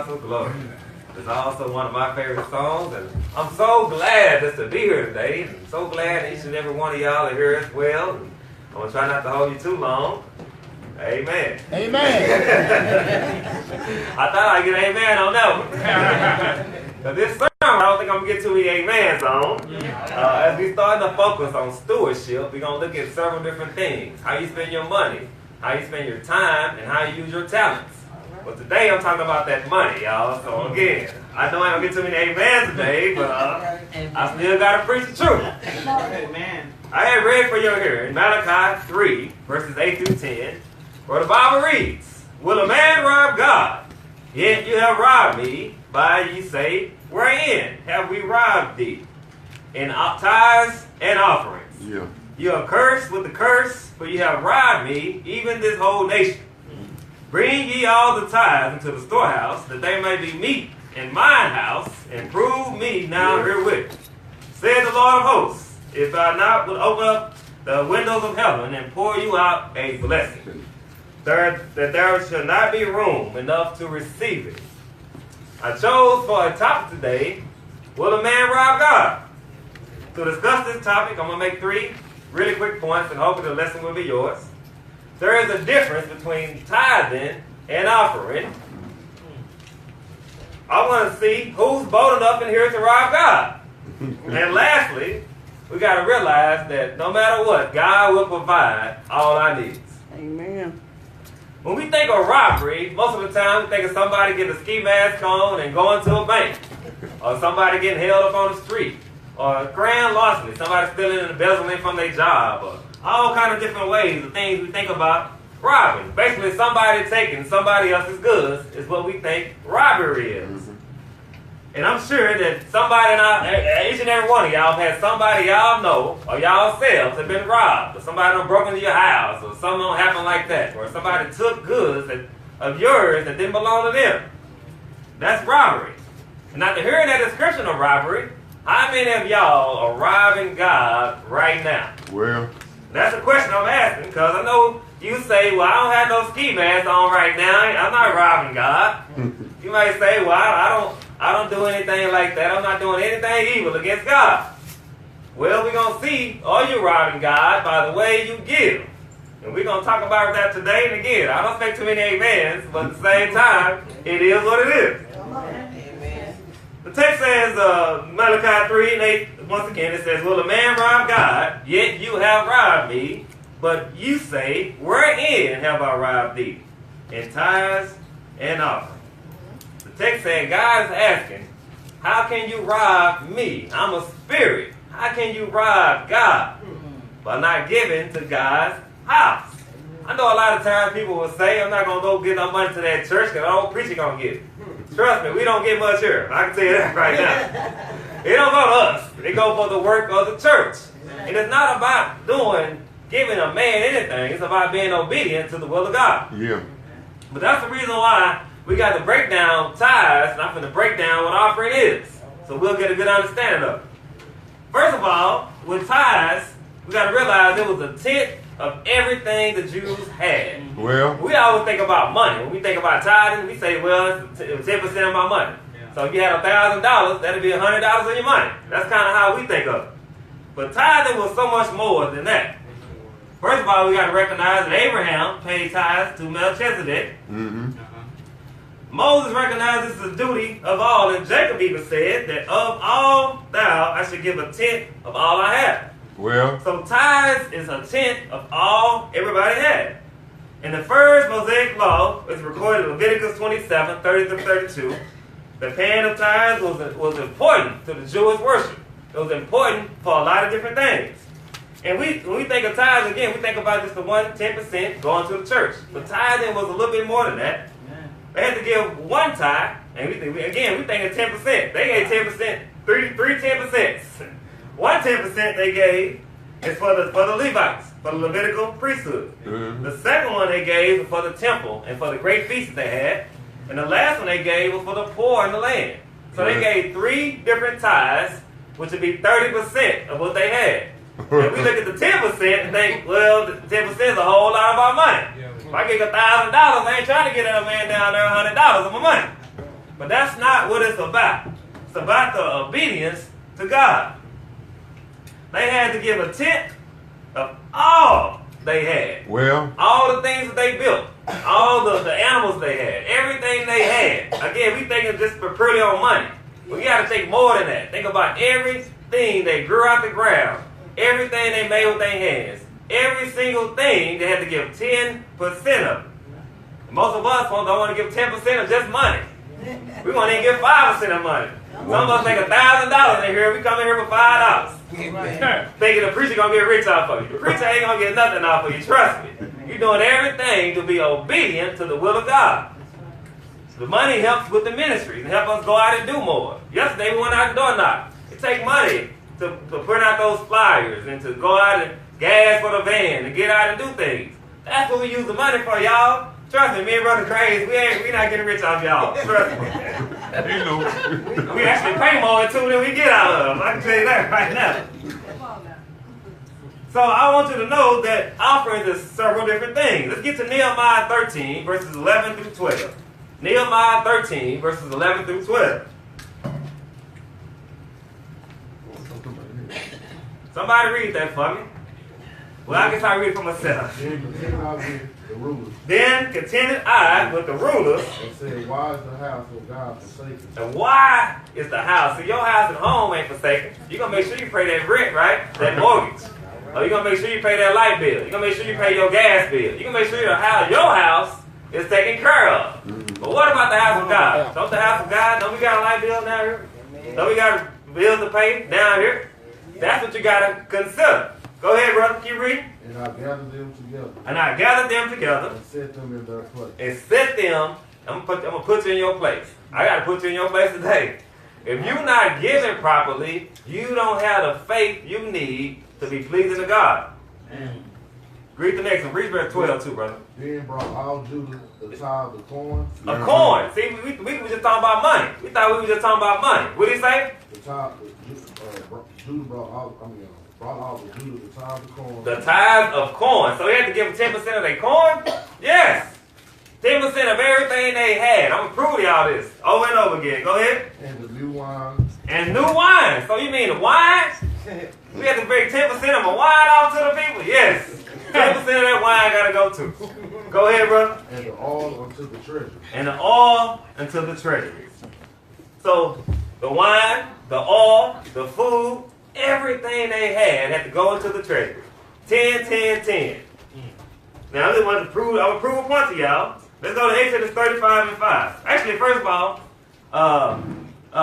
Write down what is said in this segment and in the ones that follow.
Gospel Glory. It's also one of my favorite songs, and I'm so glad just to be here today. I'm so glad each and every one of y'all are here as well. And I'm going to try not to hold you too long. Amen. Amen. I thought I'd get an amen on that one. But this sermon, I don't think I'm going to get too many amens on. As we start to focus on stewardship, we're going to look at several different things. How you spend your money, how you spend your time, and how you use your talents. But today I'm talking about that money, y'all. So again, I know I don't get too many amens today, but I still got to preach the truth. Amen. I had read for your hearing Malachi 3, verses 8 through 10, where the Bible reads, "Will a man rob God? Yet you have robbed me, by ye say, wherein have we robbed thee? In tithes and offerings. Yeah. You are cursed with the curse, for you have robbed me, even this whole nation. Bring ye all the tithes into the storehouse, that they may be meat in mine house, and prove me now herewith. Said the Lord of hosts, if I not would open up the windows of heaven and pour you out a blessing, that there should not be room enough to receive it." I chose for a topic today, will a man rob God? To discuss this topic, I'm going to make 3 really quick points, and hopefully the lesson will be yours. There is a difference between tithing and offering. I want to see who's bold enough in here to rob God. And lastly, we got to realize that no matter what, God will provide all our needs. Amen. When we think of robbery, most of the time we think of somebody getting a ski mask on and going to a bank, or somebody getting held up on the street, or grand larceny, somebody stealing and embezzling from their job, or all kind of different ways of things we think about robbing. Basically, somebody taking somebody else's goods is what we think robbery is. And I'm sure that somebody, each and every one of y'all have had somebody y'all know, or y'all selves have been robbed, or somebody done broke into your house, or something done happened like that, or somebody took goods of yours that didn't belong to them. That's robbery. And after hearing that description of robbery, how many of y'all are robbing God right now? Well, That's a question I'm asking, because I know you say, well, I don't have no ski mask on right now. I'm not robbing God. You might say, well, I don't do anything like that. I'm not doing anything evil against God. Well, we're going to see, are you robbing God by the way you give? And we're going to talk about that today. And again, I don't expect too many amens, but at the same time, it is what it is. The text says, Malachi 3 and 8, once again, it says, "Will a man rob God? Yet you have robbed me. But you say, wherein have I robbed thee? In tithes and offerings." The text said, God is asking, how can you rob me? I'm a spirit. How can you rob God? By not giving to God's house. I know a lot of times people will say, I'm not going to go get no money to that church because I don't preach it going to get it. Trust me, we don't get much here. I can tell you that right now. It don't go to us. It go for the work of the church. And it's not about giving a man anything. It's about being obedient to the will of God. yeah. But that's the reason why we got to break down tithes, and I'm going to break down what offering is. So we'll get a good understanding of it. First of all, with tithes, we got to realize it was a tenth of everything the Jews had. Well, We always think about money. When we think about tithing, we say, well, it was 10% of my money. So if you had $1,000, that'd be $100 of your money. That's kind of how we think of it. But tithing was so much more than that. First of all, we got to recognize that Abraham paid tithes to Melchizedek. Moses recognized this as a duty of all, and Jacob even said that of all thou I should give a tenth of all I have. well, So tithes is a tenth of all everybody had. And the first Mosaic law is recorded in Leviticus 27, 30 through 32. The paying of tithes was important to the Jewish worship. It was important for a lot of different things. And when we think of tithes, again, we think about just the 10% going to the church. But tithing was a little bit more than that. They had to give one tithe, and we think of 10%. They gave 10%, three 10%. One 10% they gave is for the Levites, for the Levitical priesthood. The second one they gave was for the temple and for the great feasts they had. And the last one they gave was for the poor in the land. So they gave 3 different tithes, which would be 30% of what they had. And we look at the 10% and think, well, the 10% is a whole lot of our money. If I get $1,000, I ain't trying to get a man down there $100 of my money. But that's not what it's about. It's about the obedience to God. They had to give a tenth of all they had. Well, All the things that they built. All the animals they had. Everything they had. Again, we thinking just purely on money. We got to think more than that. Think about everything they grew out the ground. Everything they made with their hands. Every single thing they had to give 10% of. Most of us don't want to give 10% of just money. We want to give 5% of money. Some of us make $1,000 in here. We come in here for $5. Thinking the preacher gonna get rich off of you. The preacher ain't gonna get nothing off of you. Trust me. You're doing everything to be obedient to the will of God. The money helps with the ministries and help us go out and do more. Yesterday we went out and door knock. It takes money to print out those flyers and to go out and gas for the van and get out and do things. That's what we use the money for, y'all. Trust me, me and Brother Crazy, we not getting rich off y'all. Trust me. We actually pay more too than we get out of them. I can tell you that right now. So I want you to know that offerings is several different things. Let's get to Nehemiah 13, verses 11 through 12. Nehemiah 13, verses 11 through 12. Somebody read that for me. Well, I guess I read it for myself. Then contended I with the rulers. And said, why is the house of God forsaken? And why is the house? So your house and home ain't forsaken. You're going to make sure you pay that rent, right? That mortgage. Or you're going to make sure you pay that light bill. You're going to make sure you pay your gas bill. You're going to make sure your house is taken care of. But what about the house of God? Don't the house of God, don't we got a light bill down here? Don't we got bills to pay down here? That's what you got to consider. Go ahead, brother. Keep reading. And I gathered them together. And I gathered them together. And set them in their place. And set them, I'm going to put you in your place. I got to put you in your place today. If you're not giving properly, you don't have the faith you need to be pleasing to God. Read the next one. Read verse 12 too, brother. Then brought all Judah the tithe of corn. A corn. See, we were just talking about money. We thought we were just talking about money. What did he say? The tithe, Judah brought all the Judah the tithe of corn. The tithe of corn. So he had to give them 10% of their corn? Yes. 10% of everything they had. I'm going to prove to y'all this over and over again. Go ahead. And the new wine. And new wine. So you mean the wine? We had to bring 10% of the wine off to the people? Yes. 10% of that wine got to go to. Go ahead, brother. And the oil unto the treasury. And the oil unto the treasury. So the wine, the oil, the food, everything they had to go into the treasury. 10, 10, 10. Now I just want to prove, I will prove a point to y'all. Let's go to Exodus 35 and 5. Actually, first of all,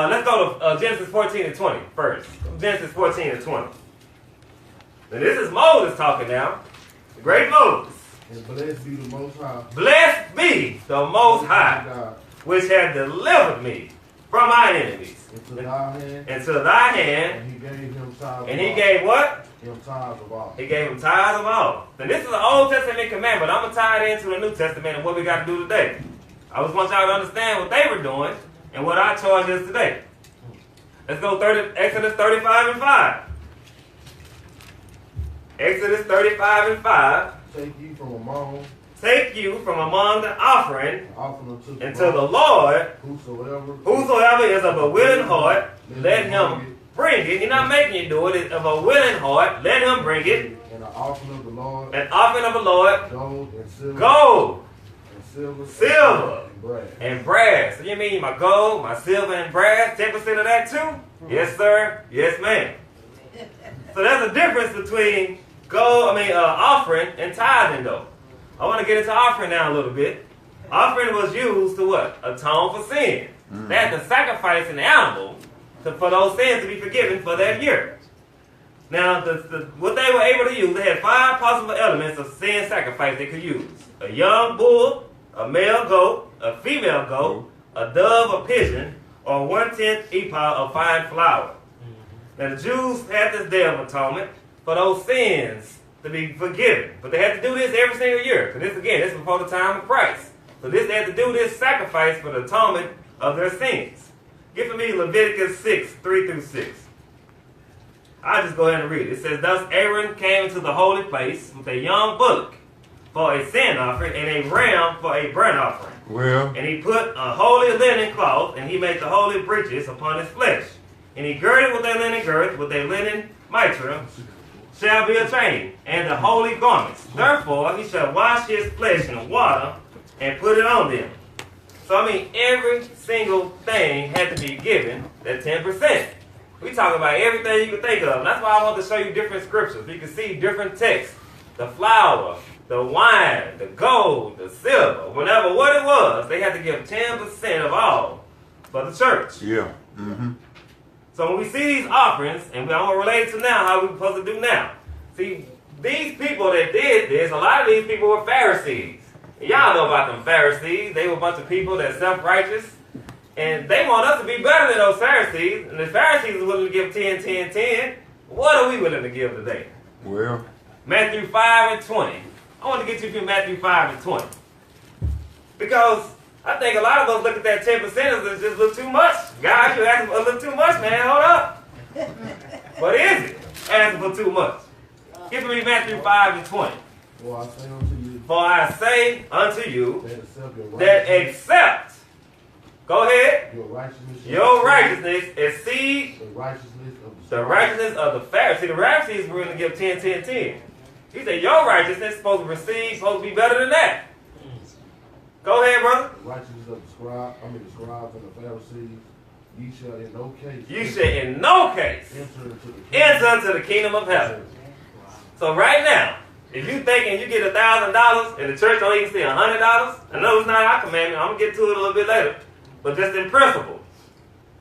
let's go to Genesis 14 and 20 first. Genesis 14 and 20. Now this is Moses talking now. The great Moses. And blessed be the Most High. Blessed be the Most High, which had delivered me from my enemies. Into thy hand. Into thy hand. And he gave him tithes. And he gave what? Him tithes of all. He gave him tithes of all. Now this is an Old Testament command, but I'm going to tie it into the New Testament and what we got to do today. I just want y'all to understand what they were doing and what our charge is today. Let's go Exodus 35 and 5. Exodus 35 and 5. Take you from among. Take you from among the offering unto the Lord. Whosoever is of a willing heart, let him bring it. He's not making you do it. It's of a willing heart. Let him bring it. And an offering of the Lord. An offering of the Lord. Gold and silver. Gold. And silver. Silver. And brass. And brass. So you mean my gold, my silver, and brass? 10% of that too? Yes, sir. Yes, ma'am. So there's a difference between offering and tithing, though. I want to get into offering now a little bit. Offering was used to what? Atone for sin. They had to sacrifice an animal for those sins to be forgiven for that year. Now, what they were able to use, they had 5 possible elements of sin sacrifice they could use. A young bull, a male goat, a female goat, a dove, a pigeon, or 1/10 ephah of fine flour. Now, the Jews had this day of atonement for those sins to be forgiven. But they had to do this every single year. Because this is before the time of Christ. So they had to do this sacrifice for the atonement of their sins. Give me Leviticus 6, 3 through 6. I'll just go ahead and read it. It says, Thus Aaron came into the holy place with a young bullock for a sin offering and a ram for a burnt offering. Well. And he put a holy linen cloth, and he made the holy breeches upon his flesh. And he girded with a linen girth, with a linen mitre, shall be a chain, and the holy garments. Therefore he shall wash his flesh in water, and put it on them. So I mean, every single thing had to be given that 10%. We talk about everything you can think of. And that's why I want to show you different scriptures. You can see different texts. The flour, the wine, the gold, the silver, whatever what it was, they had to give 10% of all for the church. Yeah. Mm-hmm. So when we see these offerings, and I'm going to relate it to now, how we're supposed to do now. See, these people that did this, a lot of these people were Pharisees. And y'all know about them Pharisees. They were a bunch of people that self-righteous. And they want us to be better than those Pharisees. And the Pharisees are willing to give 10, 10, 10. What are we willing to give today? Well. Matthew 5 and 20. I want to get you to Matthew 5 and 20. Because I think a lot of us look at that 10% as just a little too much. God, you asking for a little too much, man. Hold up. What is it? Asking for too much. Give me Matthew 5 and 20. For I say unto you, For I say unto you that except, go ahead, your righteousness exceeds the righteousness of the Pharisees. The Pharisees were going to give 10, 10, 10. He said your righteousness is supposed to receive, supposed to be better than that. Go ahead, brother. The righteousness of the scribes and the Pharisees, ye shall in no case. You shall in no case enter into the kingdom of heaven. So right now, if you thinking you get $1,000 and the church don't even see $100, I know it's not our commandment. I'm gonna get to it a little bit later, but just in principle,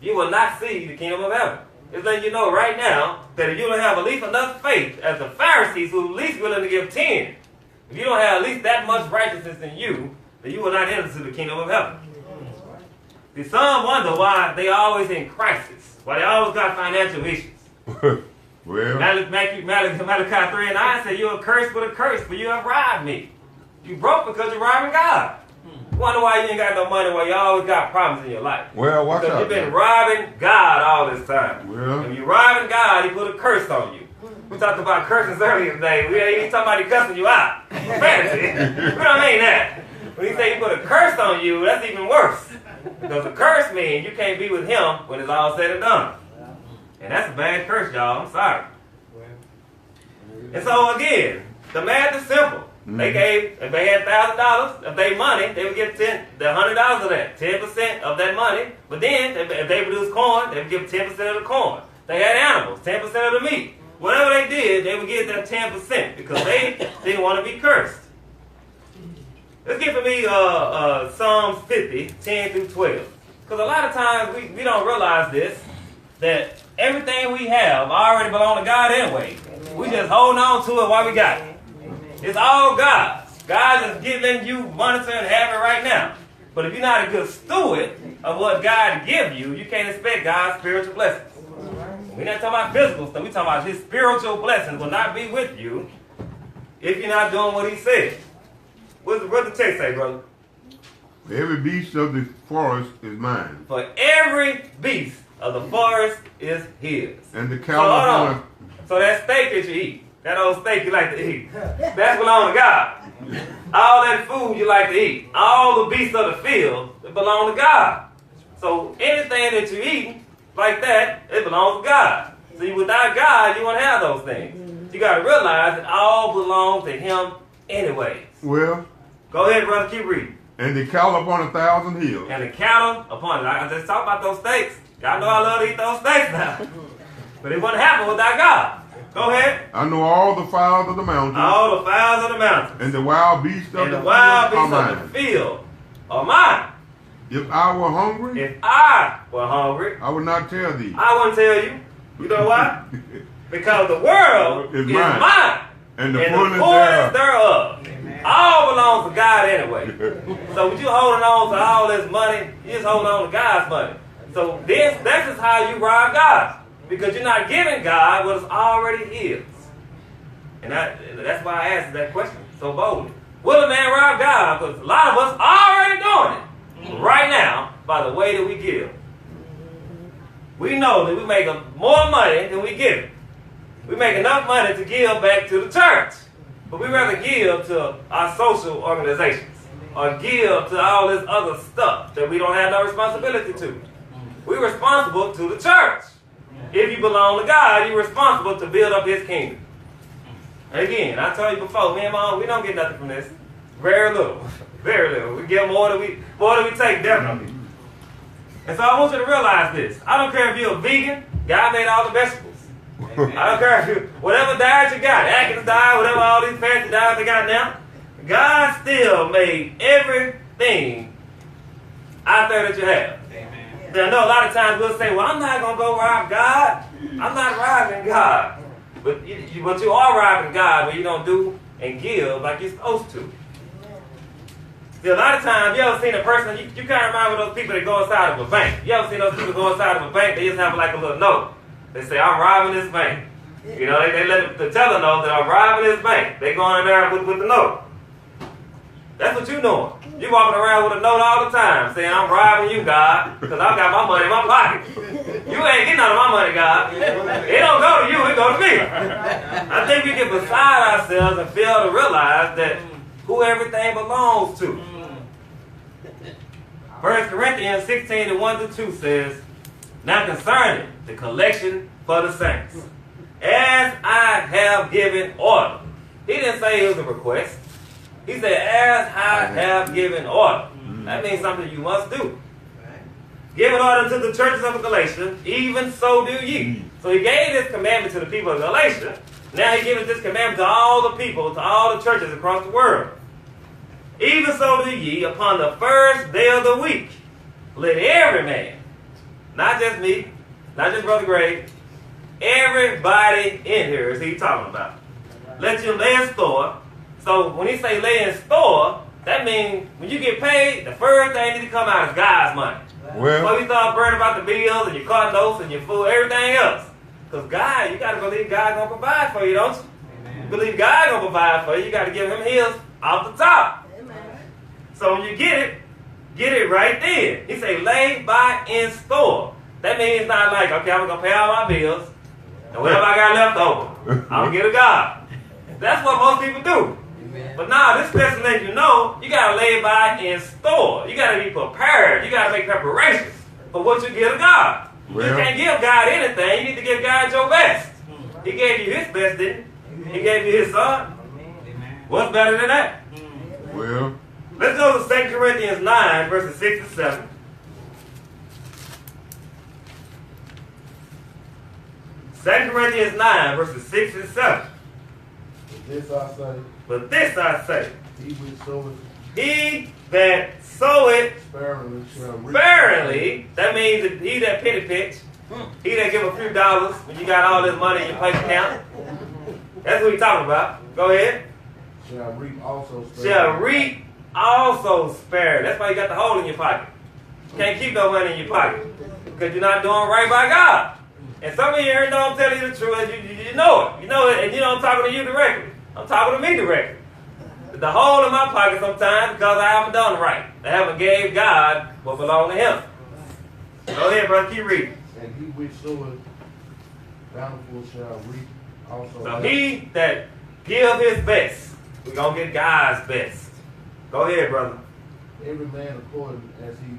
you will not see the kingdom of heaven. It's letting you know right now that if you don't have at least enough faith as the Pharisees who at least willing to give 10, if you don't have at least that much righteousness in you, then you will not enter into the kingdom of heaven. See, some wonder why they always in crisis, why they always got financial issues. Well. Malachi 3 and 9 said, you're cursed with a curse, for you have robbed me. You broke because you're robbing God. You wonder why you ain't got no money, why you always got problems in your life. Well, watch because out. You've been robbing God all this time. Well. When you're robbing God, he put a curse on you. We talked about curses earlier today. We ain't talking about he cussing you out. Fancy. We don't mean that. When he say he put a curse on you, that's even worse. Because a curse means you can't be with him when it's all said and done. And that's a bad curse, y'all. I'm sorry. And so again, the math is simple. Mm-hmm. They gave, if they had $1,000 of their money, they would give $100 of that, 10% of that money. But then, if they produced corn, they would give 10% of the corn. They had animals, 10% of the meat. Whatever they did, they would give that 10% because they didn't want to be cursed. Let's get for me Psalms 50, 10 through 12. Because a lot of times we don't realize this, that everything we have already belongs to God anyway. We just holding on to it while we got it. It's all God. God is giving you money and have it right now. But if you're not a good steward of what God gives you, you can't expect God's spiritual blessings. We're not talking about physical stuff. We're talking about his spiritual blessings will not be with you if you're not doing what he said. What the text say, brother? Every beast of the forest is mine. For every beast of the forest is his. And the cattle. So that steak that you eat, that old steak you like to eat, that belongs to God. All that food you like to eat, all the beasts of the field, it belong to God. So anything that you eat like that, it belongs to God. See, without God, you won't have those things. You got to realize it all belongs to him anyways. Well. Go ahead, brother, keep reading. And the cattle upon 1,000 hills. And the cattle upon it. I just talked about those steaks. Y'all know I love to eat those steaks now. But it wouldn't happen without God. Go ahead. I know all the fowls of the mountains. All the fowls of the mountains. And the wild beasts of the field are mine. If I were hungry. If I were hungry. I would not tell thee. I wouldn't tell you. You know why? Because the world is mine. And the fullness thereof. All belongs to God anyway. So when you holding on to all this money, you just holding on to God's money. So this is how you rob God. Because you're not giving God what is already his. And that's why I asked that question so boldly. Will a man rob God? Because a lot of us are already doing it right now by the way that we give. We know that we make more money than we give. We make enough money to give back to the church. But we rather give to our social organizations. or give to all this other stuff that we don't have no responsibility to. We're responsible to the church. If you belong to God, you're responsible to build up His kingdom. Again, I told you before, me and Mom, we don't get nothing from this. Very little. Very little. We get more than we take, definitely. And so I want you to realize this. I don't care if you're a vegan, God made all the vegetables. I don't care if you, whatever diet you got, Atkins diet, whatever all these fancy diets they got now, God still made everything out there that you have. Amen. I know a lot of times we'll say, well, I'm not going to go rob God. I'm not robbing God. But you are robbing God when you don't do and give like you're supposed to. See, a lot of times, you ever seen a person, you kind of remind me of those people that go inside of a bank. You ever seen those people go inside of a bank, they just have like a little note. They say, I'm robbing this bank. You know, they let the teller know that I'm robbing this bank. They go in there with the note. That's what you doing. You walking around with a note all the time saying, I'm robbing you, God, because I got my money in my pocket. You ain't getting none of my money, God. It don't go to you, it go to me. I think we get beside ourselves and fail to realize that who everything belongs to. 1 Corinthians 16:1-2 says, now concerning the collection for the saints, as I have given order. He didn't say it was a request. He said, as I have given order. That means something you must do. Given order to the churches of Galatia, even so do ye. So he gave this commandment to the people of Galatia. Now he gives this commandment to all the people, to all the churches across the world. Even so do ye, upon the first day of the week, let every man, not just me, not just Brother Gray, everybody in here is he talking about. Let you lay in store. So when he say lay in store, that means when you get paid, the first thing that needs to come out is God's money. Well, Before you start burning about the bills and your car notes and your food, everything else. Because God, you got to believe God's going to provide for you, don't you? Amen. You believe God's going to provide for you, you got to give him his off the top. Amen. So when you get it right then. He say lay by in store. That means it's not like, okay, I'm going to pay all my bills, and whatever I got left over, I'm going to get a God. That's what most people do. But now this lesson lets you know you got to lay by in store. You got to be prepared. You got to make preparations for what you give to God. Well, you can't give God anything. You need to give God your best. He gave you his best, didn't he? He gave you his son. What's better than that? well, Let's go to 2 Corinthians 9, verses 6 and 7. 2 Corinthians 9, verses 6 and 7. But this I say, he he that soweth sparingly shall reap. sparingly, that means that he that penny pinch, he that give a few dollars when you got all this money in your bank account. That's what he's talking about. Go ahead. Shall reap also sparingly. Shall reap also sparingly. That's why you got the hole in your pocket. You can't keep no money in your pocket because you're not doing right by God. And some of you here know I'm telling you the truth. You know it. You know it, and you know I'm talking to you directly. I'm talking to me directly. The hole in my pocket sometimes because I haven't done right. I haven't gave God what belongs to him. Go ahead, brother. Keep reading. And he which soweth bountiful shall reap also. So he that give his best, we're going to get God's best. Go ahead, brother. Every man according as he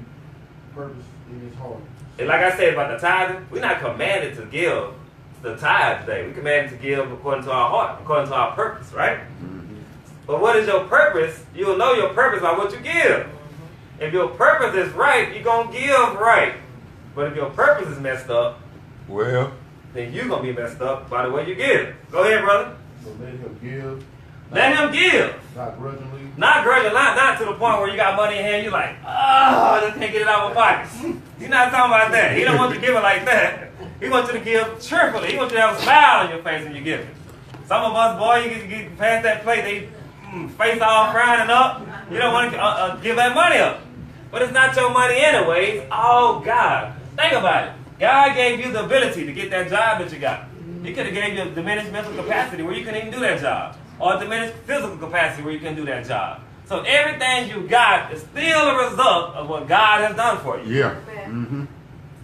purposed in his heart. And like I said about the tithing, we're not commanded to give the tithe today. We're commanded to give according to our heart, according to our purpose, right? But what is your purpose? You'll know your purpose by what you give. If your purpose is right, you're going to give right. But if your purpose is messed up, well, then you're going to be messed up by the way you give. Go ahead, brother. So let him give. Let him give. Not grudgingly. Not grudging, not to the point where you got money in hand, you're like, oh, I just can't get it out of my pockets. He's not talking about that. He don't want you to give it like that. He wants you to give cheerfully. He wants you to have a smile on your face when you give it. Some of us, boy, you get past that plate, they face all frowning up. You don't want to give that money up. But it's not your money anyway. It's all God. Think about it. God gave you the ability to get that job that you got. He could have gave you a diminished mental capacity where you couldn't even do that job. Or a diminished physical capacity where you can do that job. So everything you got is still a result of what God has done for you. yeah. Mm-hmm.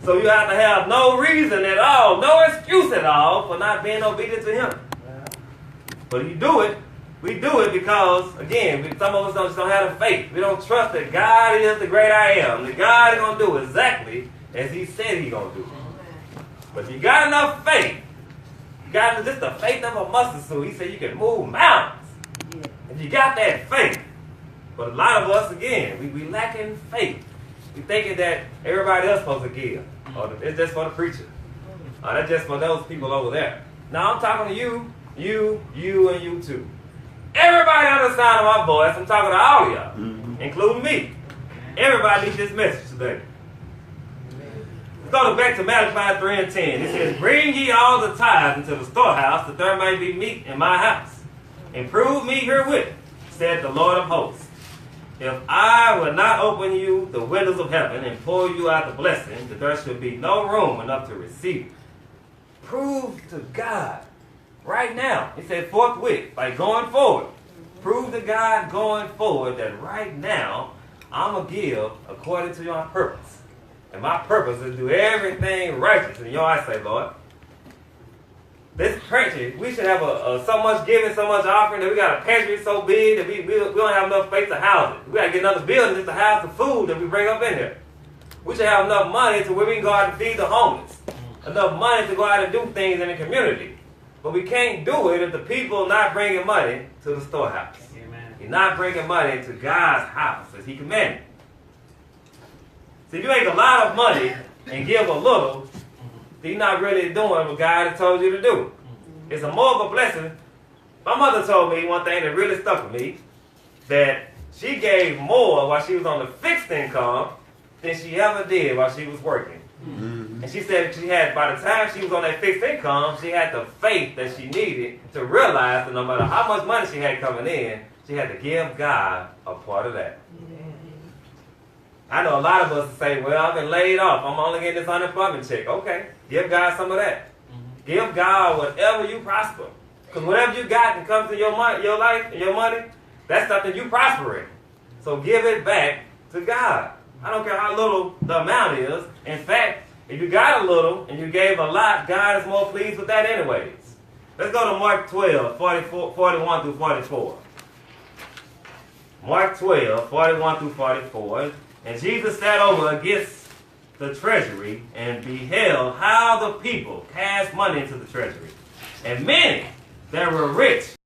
So you have to have no reason at all, no excuse at all for not being obedient to him. But if you do it, We do it because, again, some of us just don't have the faith. We don't trust that God is the great I am. That God is going to do exactly as he said he's going to do. But if you got enough faith, you got just the faith of a mustard seed. He said you can move mountains. If you got that faith. But a lot of us, again, we lacking faith. We thinking that everybody else supposed to give. Or it's just for the preacher. Or that's just for those people over there. Now I'm talking to you, and you too. Everybody on the sound of my voice, I'm talking to all of y'all, including me. Everybody needs this message today. Let's go back to Malachi 3 and 10. It says, bring ye all the tithes into the storehouse, that there may be meat in my house. And prove me herewith, said the Lord of hosts. If I will not open you the windows of heaven and pour you out the blessing, that there should be no room enough to receive. Prove to God right now. He said forthwith, by going forward. Prove to God going forward that right now I'm going to give according to your purpose. And my purpose is to do everything righteous in your eyes, say, Lord. This country, we should have so much giving, so much offering that we got a pantry so big that we don't have enough space to house it. We got to get another building just to house the food that we bring up in here. We should have enough money to where we can go out and feed the homeless. Enough money to go out and do things in the community. But we can't do it if the people are not bringing money to the storehouse. Amen. You're not bringing money to God's house as he commanded. See, if you make a lot of money and give a little, you're not really doing what God has told you to do. It's a more of a blessing. My mother told me one thing that really stuck with me, that she gave more while she was on the fixed income than she ever did while she was working. And she said she had, by the time she was on that fixed income, she had the faith that she needed to realize that no matter how much money she had coming in, she had to give God a part of that. I know a lot of us say, well, I've been laid off. I'm only getting this unemployment check. Okay, give God some of that. Give God whatever you prosper. Because whatever you got and comes to your life and your money, that's something you prosper in. So give it back to God. I don't care how little the amount is. In fact, if you got a little and you gave a lot, God is more pleased with that anyways. Let's go to Mark 12, 41 through 44. Mark 12, 41 through 44. And Jesus sat over against the treasury and beheld how the people cast money into the treasury. And many that were rich